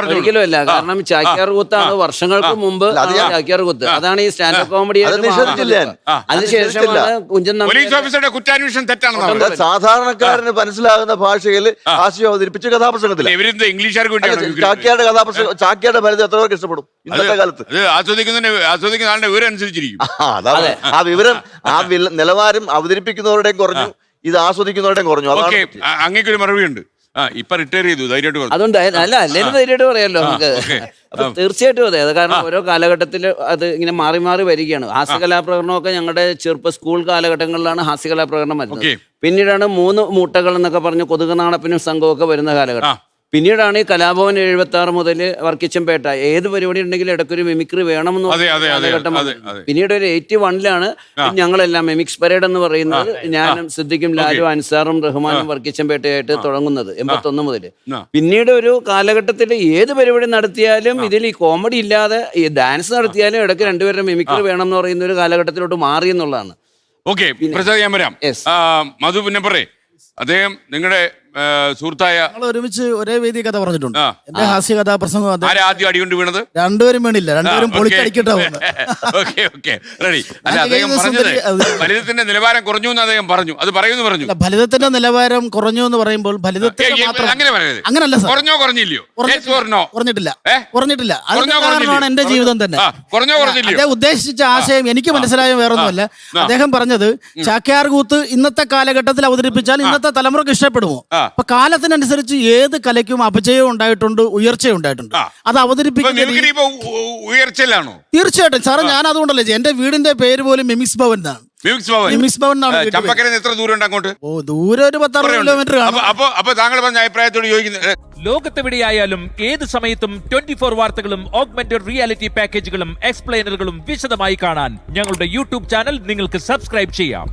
ഒരിക്കലും അല്ല. കാരണം ചാക്യാർ കൂത്താണ് വർഷങ്ങൾക്ക് മുമ്പ് ചാക്യാർ കൂത്ത്. അതാണ് ഈ സ്റ്റാൻഡപ്പ് കോമഡി. അതിനുശേഷമാണ് കുഞ്ചൻ സാധാരണക്കാരന് മനസ്സിലാകുന്ന ഭാഷയിൽ ഹാസ്യം അവതരിപ്പിച്ച് കഥാപ്രസംഗത്തിൽ ചാക്യാരുടെ കഥാപ്രസംഗം ചാക്യാരുടെ ഫലിതം എത്ര പേർക്ക് ഇഷ്ടപ്പെടും ഇന്നത്തെ കാലത്ത്? ആസ്വദിക്കുന്ന ആളുടെ വിവരം അനുസരിച്ചിരിക്കും. ആ വിവരം ആ നിലവാരം അവതരിപ്പിക്കുന്നവരുടെയും കുറഞ്ഞു, ഇത് ആസ്വദിക്കുന്നവരുടെയും കുറഞ്ഞു. അതാണ് അങ്ങേക്കൊരു മറുപടിയുണ്ട്. ഇപ്പൊ റിട്ടയർ ചെയ്തു, ധൈര്യമായിട്ട് അതുകൊണ്ട് അല്ല അല്ലെങ്കിൽ ധൈര്യമായിട്ട് പറയാമല്ലോ നമുക്ക്. അപ്പൊ തീർച്ചയായിട്ടും അതെ. അത് കാരണം ഓരോ കാലഘട്ടത്തിൽ അത് ഇങ്ങനെ മാറി മാറി വരികയാണ്. ഹാസ്യകലാപ്രകടനമൊക്കെ ഞങ്ങളുടെ സ്കൂൾ കാലഘട്ടങ്ങളിലാണ് ഹാസ്യകലാപ്രകടനം വരുന്നത്. പിന്നീടാണ് 3 മൂട്ടകൾ എന്നൊക്കെ പറഞ്ഞ് കൊതുകുനാണപ്പിനും സംഘമൊക്കെ വരുന്ന കാലഘട്ടം. പിന്നീടാണ് ഈ കലാഭവൻ 76 മുതൽ വർക്കിച്ചമ്പേട്ട ഏത് പരിപാടി ഉണ്ടെങ്കിലും ഇടയ്ക്കൊരു മിമിക്രി വേണമെന്ന് കാലഘട്ടം. പിന്നീട് ഒരു 81-ലാണ് ഞങ്ങളെല്ലാം മിമിക്സ് പരേഡ് എന്ന് പറയുന്നത് ഞാനും സിദ്ദിഖും ലാലും അൻസാറും റഹ്മാനും വർക്കിച്ചമ്പേട്ടയായിട്ട് തുടങ്ങുന്നത് 81 മുതൽ. പിന്നീട് ഒരു കാലഘട്ടത്തിൽ ഏത് പരിപാടി നടത്തിയാലും ഇതിൽ ഈ കോമഡി ഇല്ലാതെ ഈ ഡാൻസ് നടത്തിയാലും ഇടയ്ക്ക് രണ്ടുപേരുടെ മിമിക്രി വേണം എന്ന് പറയുന്ന ഒരു കാലഘട്ടത്തിലോട്ട് മാറി എന്നുള്ളതാണ്. ഓക്കെ, ഞാൻ വരാം. മധു പിന്നെ പറയേ, അദ്ദേഹം നിങ്ങളുടെ സുഹൃത്തായ ഒരുമിച്ച് ഒരേ വേദി കഥ പറഞ്ഞിട്ടുണ്ട്. എന്റെ ഹാസ്യ കഥാപ്രസംഗം ആദ്യം അടികൊണ്ട് വീണത് രണ്ടുപേരും വീണില്ല, രണ്ടുപേരും പൊളിക്കടിക്കട്ടെ. ഫലിതത്തിന്റെ നിലവാരം കുറഞ്ഞു എന്ന് അദ്ദേഹം പറഞ്ഞു. അത് പറഞ്ഞു ഫലിതത്തിന്റെ നിലവാരം കുറഞ്ഞു എന്ന് പറയുമ്പോൾ അങ്ങനല്ല സാർ. കുറഞ്ഞില്ലയോ? കുറഞ്ഞിട്ടില്ല. കാരണമാണ് എന്റെ ജീവിതം തന്നെ. അദ്ദേഹം ഉദ്ദേശിച്ച ആശയം എനിക്ക് മനസ്സിലായ വേറൊന്നുമല്ല. അദ്ദേഹം പറഞ്ഞത് ചാക്യാർ കൂത്ത് ഇന്നത്തെ കാലഘട്ടത്തിൽ അവതരിപ്പിച്ചാൽ ഇന്നത്തെ തലമുറക്ക് ഇഷ്ടപ്പെടുമോ? അപ്പൊ കാലത്തിനനുസരിച്ച് ഏത് കലയ്ക്കും അപജയവും ഉണ്ടായിട്ടുണ്ട്, ഉയർച്ചയും ഉണ്ടായിട്ടുണ്ട്. അത് അവതരിപ്പിക്കുന്ന ഉയർച്ചയിലാണോ? തീർച്ചയായിട്ടും സാറേ. ഞാൻ അതുകൊണ്ടല്ലേ എന്റെ വീടിന്റെ പേര് പോലും മിമിക്സ് ഭവൻ എന്നാണ്. എത്ര ദൂരം ഉണ്ട് അങ്ങോട്ട്? ദൂരം ഒരു 10-60 കിലോമീറ്റർ. അപ്പൊ താങ്കൾ പറഞ്ഞ അഭിപ്രായത്തോട് യോജിക്കുന്നത്. ലോകത്തെവിടെയായാലും ഏത് സമയത്തും 24 വാർത്തകളും ഓഗ്മെന്റഡ് റിയാലിറ്റി പാക്കേജുകളും എക്സ്പ്ലെയിനറുകളും വിശദമായി കാണാൻ ഞങ്ങളുടെ യൂട്യൂബ് ചാനൽ നിങ്ങൾക്ക് സബ്സ്ക്രൈബ് ചെയ്യാം.